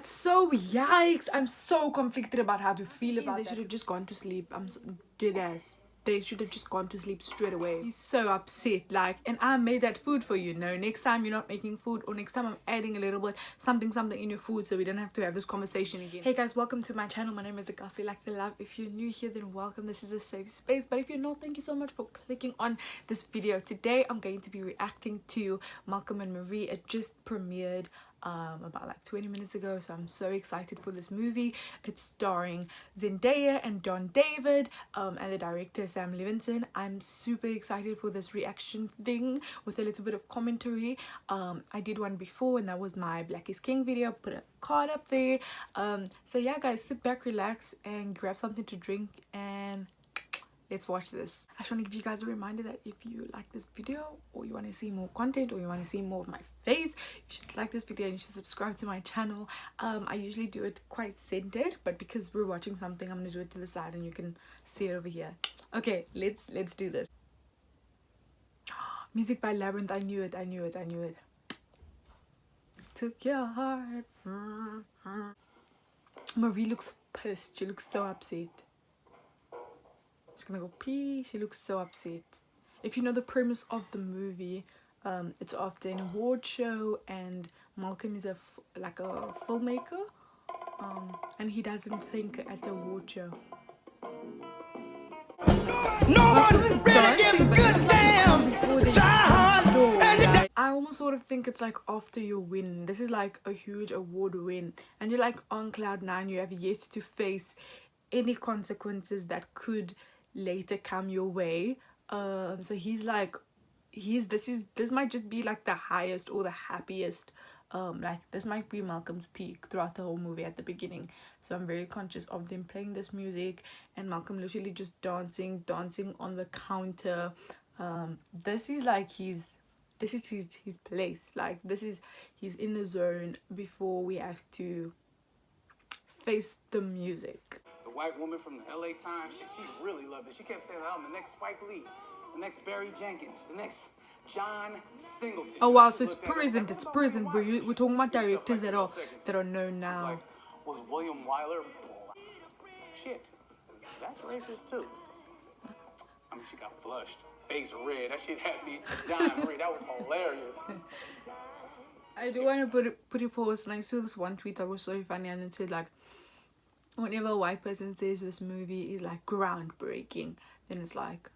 That's so yikes. I'm so conflicted about how to feel about that. They should have just gone to sleep. I'm so dead ass. They should have just gone to sleep straight away. He's so upset, like, and I made that food for you. No, next time you're not making food, or next time I'm adding a little bit something in your food, so we don't have to have this conversation again. Hey guys, welcome to my channel. My name is Agape, like the love. If you're new here, then welcome. This is a safe space, but if you're not, thank you so much for clicking on this video. Today I'm going to be reacting to Malcolm and Marie. It just premiered about like 20 minutes ago, so I'm so excited for this movie. It's starring Zendaya and Don David, and the director Sam Levinson. I'm super excited for this reaction thing with a little bit of commentary. I did one before, and that was my Black is King video. Put a card up there. So yeah guys, sit back, relax, and grab something to drink, and let's watch this. I just want to give you guys a reminder that if you like this video, or you want to see more content, or you want to see more of my face, you should like this video and you should subscribe to my channel. I usually do it quite centered, but because we're watching something, I'm gonna do it to the side and you can see it over here. Okay, let's do this. Music by Labyrinth. I knew it. Took your heart. Marie looks pissed. She looks so upset. She's gonna go pee. She looks so upset. If you know the premise of the movie, it's after an award show, and Malcolm is like a filmmaker, and he doesn't think at the award show. No one really gives a good damn. I almost sort of think it's like after your win. This is like a huge award win, and you're like on cloud nine. You have yet to face any consequences that could later come your way. So he's like, this might just be like the highest or the happiest. Like this might be Malcolm's peak throughout the whole movie at the beginning. So I'm very conscious of them playing this music and Malcolm literally just dancing on the counter. This is like his place. Like he's in the zone before we have to face the music. White woman from the LA Times, she really loved it. She kept saying, I'm the next Spike Lee, the next Barry Jenkins, the next John Singleton. Oh wow, so it's present. We're talking about directors that are known now. Like, was William Wyler? Shit, that's racist too. I mean, she got flushed, face red. That shit had me dying. That was hilarious. I do want to put a pause, and I saw this one tweet that was so funny, and it said like, whenever a white person says this movie is like groundbreaking, then it's like,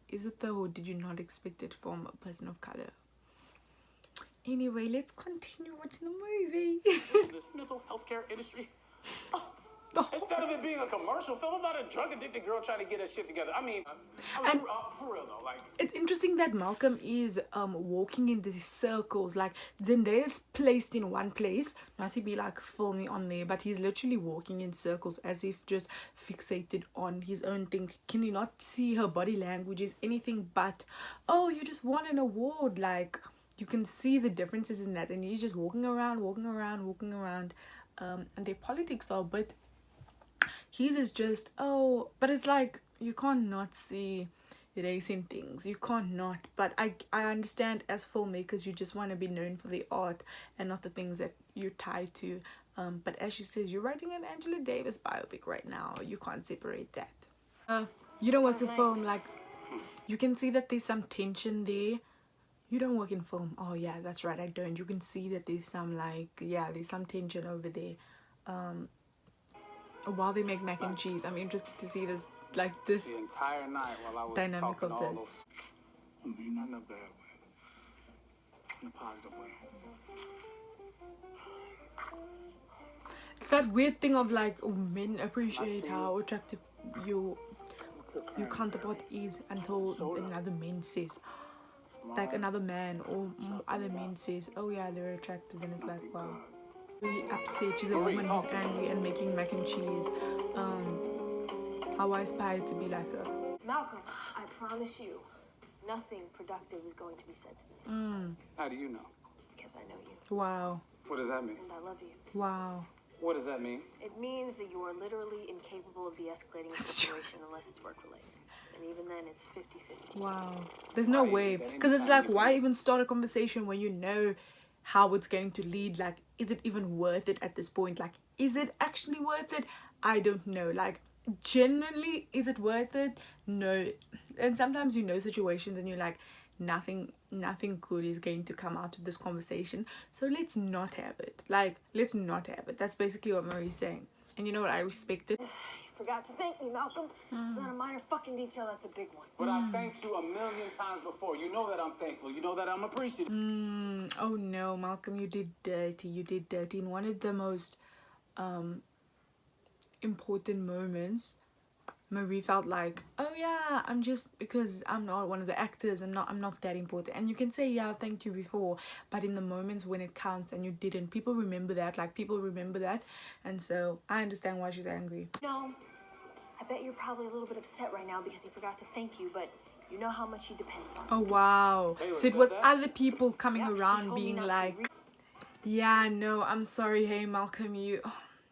is it though, or did you not expect it from a person of color? Anyway, let's continue watching the movie. This mental health care industry. Instead of it being a commercial film about a drug addicted girl trying to get her shit together. I mean for real though, like, it's interesting that Malcolm is walking in these circles. Like Zendaya is placed in one place, not to be like filming on there, but he's literally walking in circles as if just fixated on his own thing. Can you not see her body language is anything but, oh, you just won an award? Like, you can see the differences in that, and he's just walking around, and their politics are a bit. His is just, oh, but it's like you can't not see racing things. You can't not. But I understand as filmmakers, you just want to be known for the art and not the things that you're tied to. But as she says, you're writing an Angela Davis biopic right now. You can't separate that. You don't work in film. Like, you can see that there's some tension there. You don't work in film. Oh yeah, that's right, I don't. You can see that there's some like, yeah, there's some tension over there. While they make mac and cheese, I'm interested to see this, like this the entire night while I was dynamic of all this. Those... Not in a bad way, in a positive way. It's that weird thing of like, men appreciate how attractive your counterpart is until another man says, like another man or other men says, oh yeah, they're attractive, and it's like, wow. Really upset. She's a woman who's angry and making mac and cheese. How I aspire to be like her. Malcolm, I promise you, nothing productive is going to be said to me. How do you know? Because I know you. Wow. What does that mean? And I love you. Wow. What does that mean? It means that you are literally incapable of de-escalating a situation unless it's work-related. And even then, it's 50-50. Wow. There's no way. Because it's like, why even start a conversation when you know how it's going to lead. Like, is it even worth it at this point? Like, is it actually worth it? I don't know. Like, genuinely, is it worth it? No. And sometimes you know situations and you're like, nothing good is going to come out of this conversation, so let's not have it. Like, let's not have it. That's basically what Marie's saying. And you know what, I respect it. You forgot to thank me, Malcolm. It's not a minor fucking detail, that's a big one. But I thanked you a million times before. You know that I'm thankful. You know that I'm appreciative. Oh no, Malcolm, you did dirty in one of the most important moments. Marie felt like, oh yeah, I'm just, because I'm not one of the actors, I'm not that important. And you can say, yeah, thank you before, but in the moments when it counts and you didn't, people remember that. Like, people remember that. And so I understand why she's angry. No, I bet you're probably a little bit upset right now because he forgot to thank you, but you know how much he depends on. Oh wow. Taylor So it said was that? other people coming Yeah, she around told me being not to like, yeah, no, I'm sorry, hey Malcolm,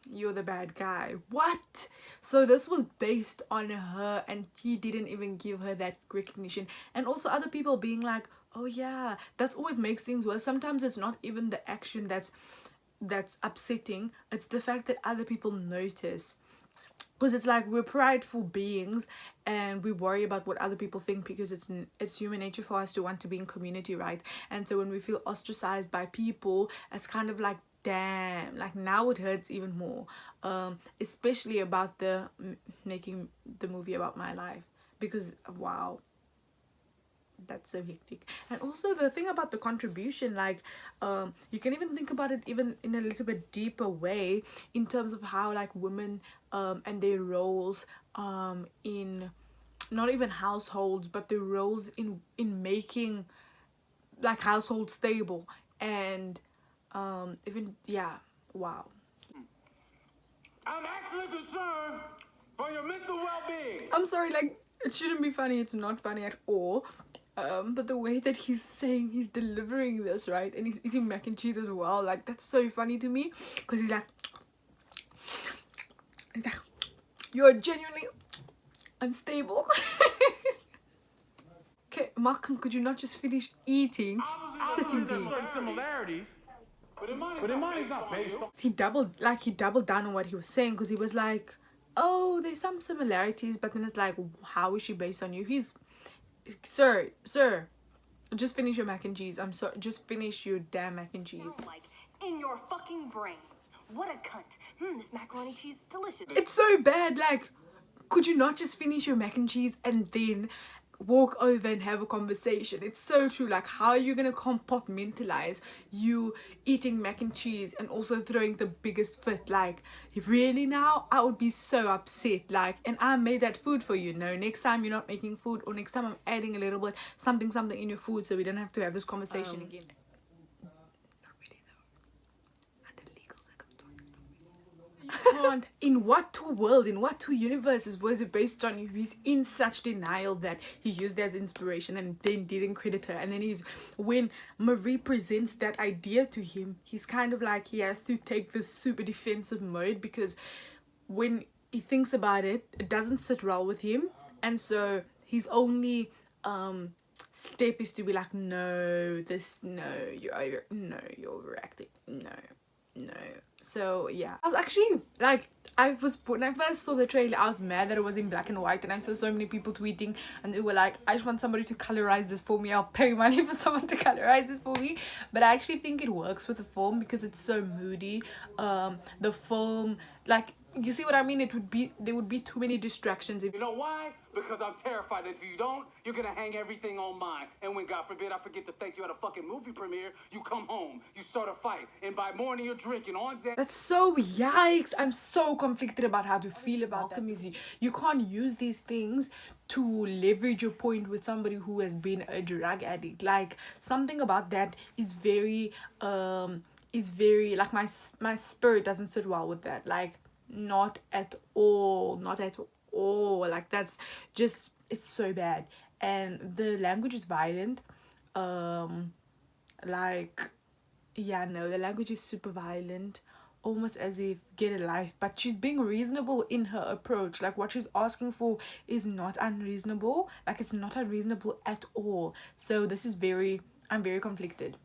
you're the bad guy. What? So this was based on her, and he didn't even give her that recognition. And also other people being like, oh yeah, that's always makes things worse. Sometimes it's not even the action that's upsetting, it's the fact that other people notice. Because it's like, we're prideful beings and we worry about what other people think, because it's human nature for us to want to be in community, right? And so when we feel ostracized by people, it's kind of like, damn, like now it hurts even more. Especially about the making the movie about my life, because wow, that's so hectic. And also the thing about the contribution, like you can even think about it even in a little bit deeper way, in terms of how like women and their roles in not even households, but their roles in making like households stable. And even, yeah, wow. I'm actually concerned for your mental well-being. I'm sorry, like, it shouldn't be funny, it's not funny at all. But the way that he's delivering this, right, and he's eating mac and cheese as well, like, that's so funny to me, because he's like, you're genuinely unstable. Okay, Malcolm, could you not just finish eating sitting there? Similarity. But in mine is not based on He doubled down on what he was saying, because he was like, oh, there's some similarities, but then it's like, how is she based on you? He's, sir, just finish your mac and cheese. I'm sorry, just finish your damn mac and cheese. Sound like in your fucking brain. What a cunt. This macaroni cheese is delicious. It's so bad. Like, could you not just finish your mac and cheese and then walk over and have a conversation? It's so true. Like, how are you gonna compartmentalize you eating mac and cheese and also throwing the biggest fit? Like, really now? I would be so upset. Like, and I made that food for you. No, next time you're not making food, or next time I'm adding a little bit something in your food, so we don't have to have this conversation again. Not really though. Under legal circumstances, can't. In what world, in what universes was it based on? He's in such denial that he used that as inspiration and then didn't credit her. And then when Marie presents that idea to him, he's kind of like, he has to take this super defensive mode, because when he thinks about it, it doesn't sit well with him. And so his only step is to be like, no, you're overacting, no. So yeah, I was actually like, when I first saw the trailer, I was mad that it was in black and white, and I saw so many people tweeting and they were like, I just want somebody to colorize this for me, I'll pay money for someone to colorize this for me. But I actually think it works with the film, because it's so moody. The film, like, you see what I mean? There would be too many distractions if You know why? Because I'm terrified that if you don't, you're gonna hang everything on mine. And when, God forbid, I forget to thank you at a fucking movie premiere, you come home, you start a fight, and by morning you're drinking on Zendaya. That's so yikes. I'm so conflicted about how to feel about that. You can't use these things to leverage your point with somebody who has been a drug addict. Like, something about that is very like, my spirit doesn't sit well with that. Like, not at all. Like, that's just, it's so bad. And the language is violent. Like, yeah, no, the language is super violent, almost as if get a life. But she's being reasonable in her approach. Like, what she's asking for is not unreasonable. Like, it's not unreasonable at all. So this is I'm very conflicted.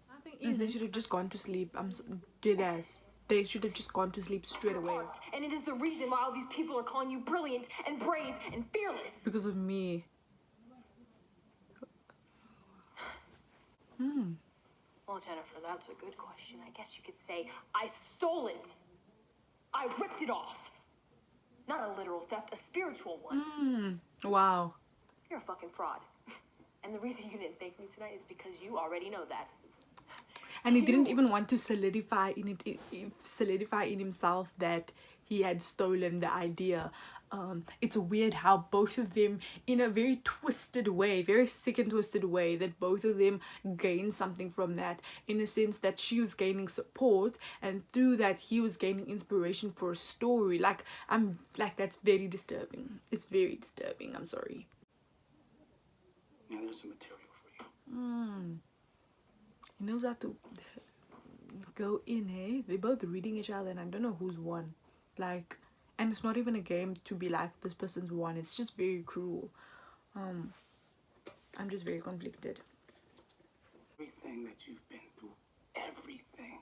They should have just gone to sleep. I'm so, dead ass. They should have just gone to sleep straight away. And it is the reason why all these people are calling you brilliant and brave and fearless. Because of me. Well, Jennifer, that's a good question. I guess you could say I stole it. I ripped it off. Not a literal theft, a spiritual one. Wow. You're a fucking fraud. And the reason you didn't thank me tonight is because you already know that. And he didn't even want to solidify in himself that he had stolen the idea. It's weird how both of them, in a very twisted way, very sick and twisted way, that both of them gained something from that, in a sense that she was gaining support, and through that he was gaining inspiration for a story. That's very disturbing. It's very disturbing. I'm sorry. Yeah, there's some material for you. He knows how to go in, hey? They're both reading each other and I don't know who's won. And it's not even a game to be like, this person's won. It's just very cruel. I'm just very conflicted. Everything that you've been through, everything.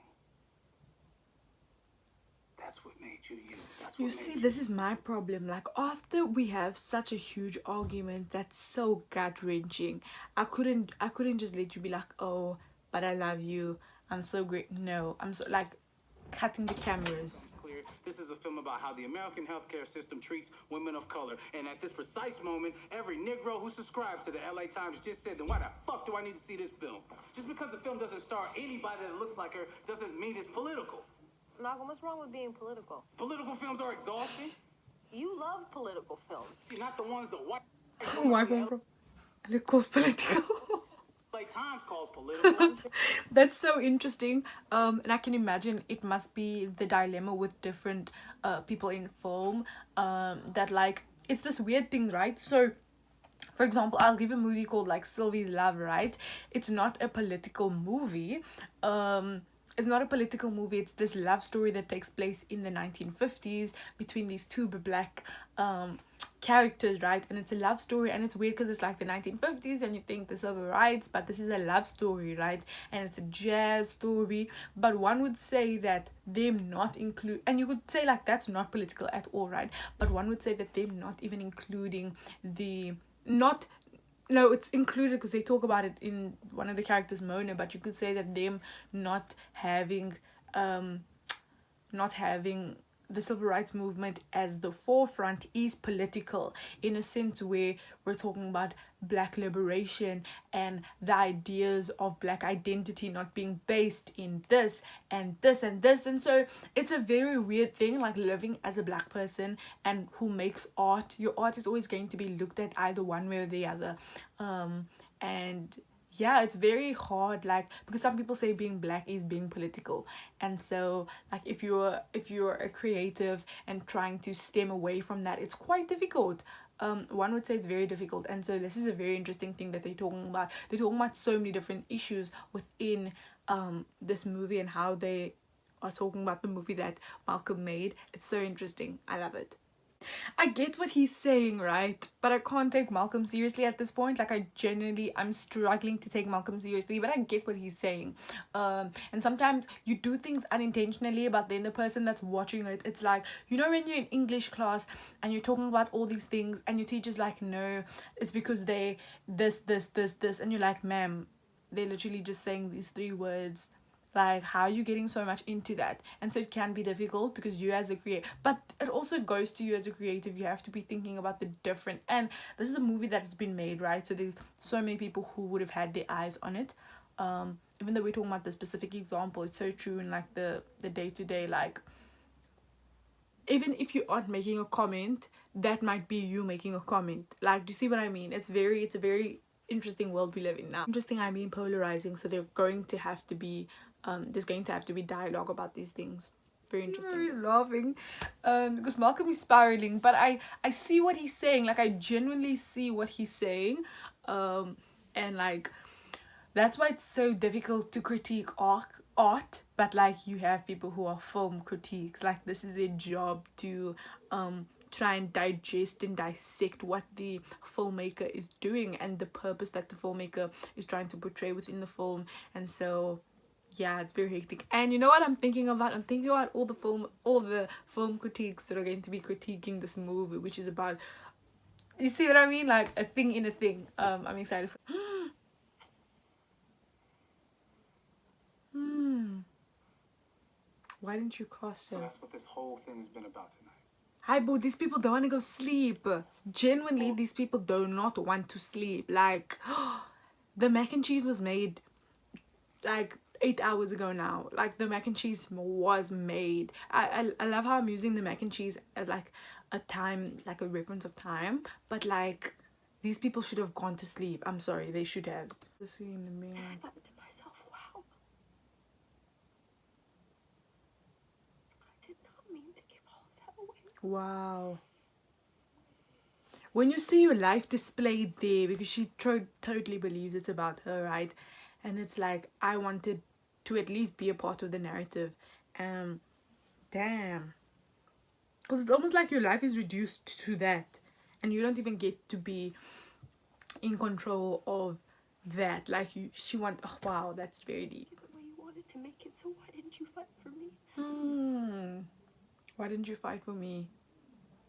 That's what made you you. That's what You made see, you. this is my problem. Like, after we have such a huge argument that's so gut-wrenching, I couldn't just let you be like, oh, but I love you, I'm so great. No, I'm so, like, cutting the cameras. Clear. This is a film about how the American healthcare system treats women of color. And at this precise moment, every Negro who subscribes to the LA Times just said, then why the fuck do I need to see this film? Just because the film doesn't star anybody that looks like her doesn't mean it's political. Malcolm, what's wrong with being political? Political films are exhausting. You love political films. See, not the ones the white Why from it calls political? LA Times calls political. That's so interesting. And I can imagine it must be the dilemma with different people in film. That like, it's this weird thing, right? So, for example, I'll give a movie called like Sylvie's Love, right? It's not a political movie. It's not a political movie. It's this love story that takes place in the 1950s between these two black characters, right? And it's a love story, and it's weird because it's like the 1950s and you think the civil rights, but this is a love story, right? And it's a jazz story. But one would say that them not include, and you could say like that's not political at all, right? But one would say that them not even including the not. No, it's included because they talk about it in one of the characters, Mona, but you could say that them not having the civil rights movement as the forefront is political, in a sense where we're talking about black liberation and the ideas of black identity not being based in this and this and this. And so it's a very weird thing, like living as a black person and who makes art. Your art is always going to be looked at either one way or the other. And yeah, it's very hard, like, because some people say being black is being political. And so like if you're a creative and trying to stem away from that, it's quite difficult. One would say it's very difficult. And so this is a very interesting thing that they're talking about. They're talking about so many different issues within this movie and how they are talking about the movie that Malcolm made. It's so interesting. I love it. I get what he's saying, right? But I can't take Malcolm seriously at this point. Like, I'm struggling to take Malcolm seriously, but I get what he's saying. And sometimes you do things unintentionally, but then the person that's watching it, it's like, you know, when you're in English class and you're talking about all these things and your teacher's like, no, it's because they this, and you're like, ma'am, they're literally just saying these 3 words. Like, how are you getting so much into that? And so it can be difficult because you as a creator, but it also goes to you as a creative. You have to be thinking about the different, and this is a movie that's been made, right? So there's so many people who would have had their eyes on it. Even though we're talking about the specific example, it's so true in like the day-to-day, like, even if you aren't making a comment, that might be you making a comment. Like, do you see what I mean? It's a very interesting world we live in now. Interesting, I mean polarizing. So there's going to have to be dialogue about these things. Very interesting. He's laughing because Malcolm is spiraling, but I see what he's saying. Like, I genuinely see what he's saying, and like that's why it's so difficult to critique art. But like, you have people who are film critiques. Like, this is their job to try and digest and dissect what the filmmaker is doing and the purpose that the filmmaker is trying to portray within the film. And so yeah, it's very hectic. And you know what I'm thinking about? I'm thinking about all the film critiques that are going to be critiquing this movie, which is about, you see what I mean, like a thing in a thing. I'm excited for why didn't you cast So her? that's what this whole thing has been about tonight. Hi, bro, these people don't want to go sleep. Genuinely, these people do not want to sleep. Like, the mac and cheese was made like 8 hours ago now. Like, the mac and cheese was made. I love how I'm using the mac and cheese as like a time, like a reference of time. But like, these people should have gone to sleep. I'm sorry, they should have. See in the mirror. I thought to myself, wow. I did not mean to give all of that away. Wow. When you see your life displayed there, because she totally believes it's about her, right? And it's like, I wanted to at least be a part of the narrative. Damn. Because it's almost like your life is reduced to that. And you don't even get to be in control of that. Like, oh wow, that's very deep. The way you wanted to make it, so why didn't you fight for me? Why didn't you fight for me?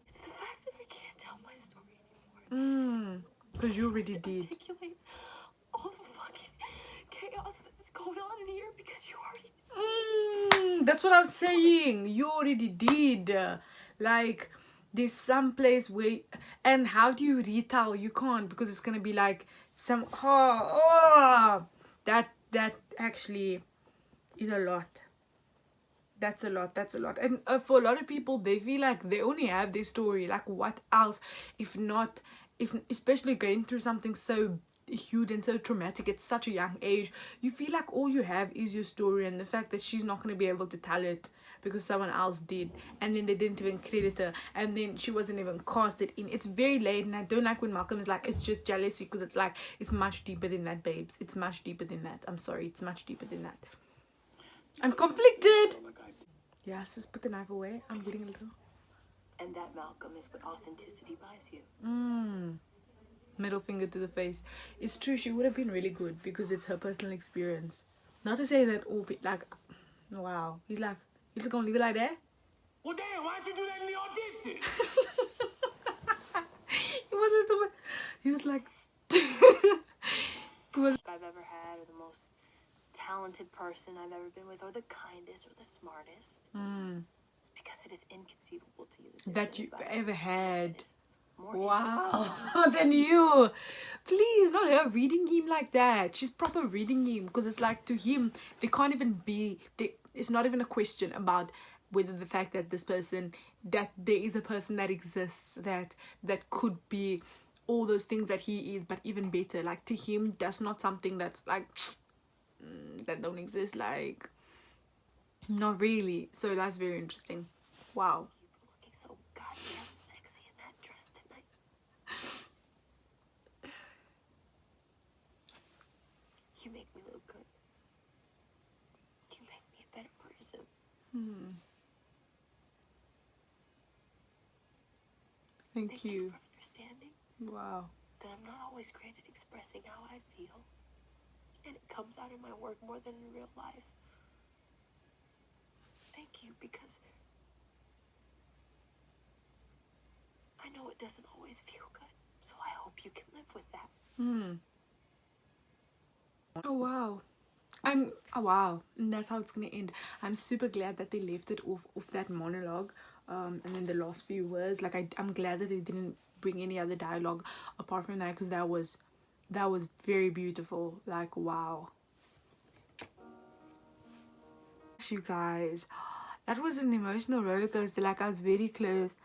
It's the fact that I can't tell my story anymore. Because you already did. Articulate all the fucking chaos that's going on in here because you already That's what I was saying. You already did. Like, there's some place where, and how do you retell? You can't, because it's gonna be like some that actually is a lot. That's a lot. And for a lot of people, they feel like they only have their story. Like, what else? If not, especially going through something so huge and so traumatic at such a young age, you feel like all you have is your story, and the fact that she's not going to be able to tell it because someone else did, and then they didn't even credit her, and then she wasn't even casted in. It's very late, and I don't like when Malcolm is like, it's just jealousy, because it's like, it's much deeper than that, babes. It's much deeper than that. I'm sorry, it's much deeper than that. I'm conflicted. Yeah, sis, put the knife away. I'm getting a little. And that, Malcolm, is what authenticity buys you. Middle finger to the face. It's true, she would have been really good because it's her personal experience. Not to say that all like, wow. He's like, you just gonna leave it like that? Well, damn, why'd you do that in the audition? He wasn't. He was like. I've ever had, or the most talented person I've ever been with, or the kindest, or the smartest. It's because it is inconceivable to you That you've ever had. more Wow. Than you. Please, not her reading him like that. She's proper reading him, because it's like, to him, they can't even be. It's not even a question about whether the fact that this person, that there is a person that exists that could be all those things that he is, but even better. Like, to him, that's not something that's like that don't exist. Like, not really. So that's very interesting. Wow. You're looking so goddamn sexy in that dress tonight. You make me look good. You make me a better person. Thank you. For understanding Wow. that I'm not always great at expressing how I feel. And it comes out in my work more than in real life. Thank you, because I know it doesn't always feel good. So I hope you can live with that. Oh wow. Oh wow. And that's how it's gonna end. I'm super glad that they left it off that monologue. And then the last few words. Like, I'm glad that they didn't bring any other dialogue apart from that, because that was very beautiful. Like, wow. You guys, that was an emotional roller coaster. Like, I was very close.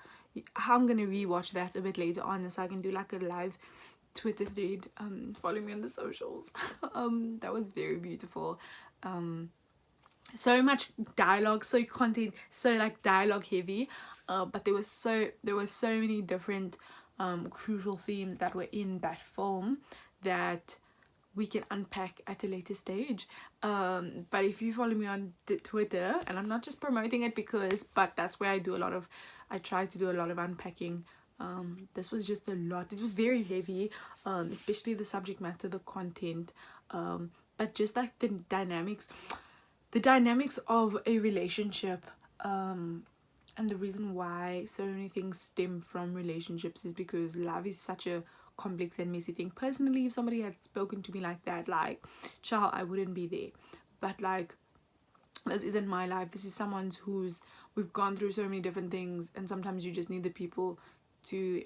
I'm gonna rewatch that a bit later on, so I can do like a live Twitter thread. Follow me on the socials. That was very beautiful. So much dialogue, so content, so like dialogue heavy, but there was so many different crucial themes that were in that film that we can unpack at a later stage. But if you follow me on Twitter, and I'm not just promoting it but that's where I try to do a lot of unpacking. This was just a lot. It was very heavy, especially the subject matter, the content, but just like the dynamics. the dynamics of a relationship, and the reason why so many things stem from relationships is because love is such a complex and messy thing. Personally, if somebody had spoken to me like that, like, child, I wouldn't be there. But like, this isn't my life. This is someone's who's, we've gone through so many different things, and sometimes you just need the people to,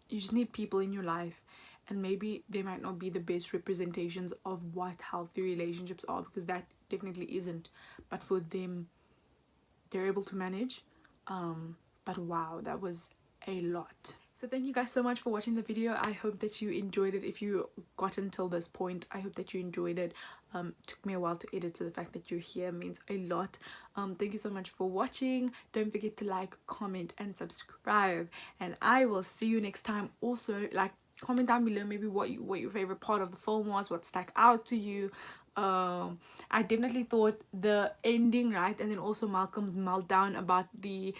you just need people in your life. And maybe they might not be the best representations of what healthy relationships are, because that definitely isn't, but for them, they're able to manage. But wow, that was a lot. So thank you guys so much for watching the video. I hope that you enjoyed it. If you got until this point, I hope that you enjoyed it. Took me a while to edit, so the fact that you're here means a lot. Thank you so much for watching. Don't forget to like, comment and subscribe, and I will see you next time. Also, like, comment down below maybe what your favorite part of the film was, what stuck out to you. I definitely thought the ending, right, and then also Malcolm's meltdown about the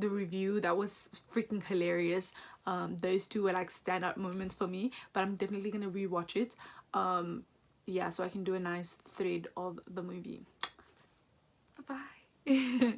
review, that was freaking hilarious. Those two were like standout moments for me, but I'm definitely gonna rewatch it, yeah, so I can do a nice thread of the movie. Bye bye.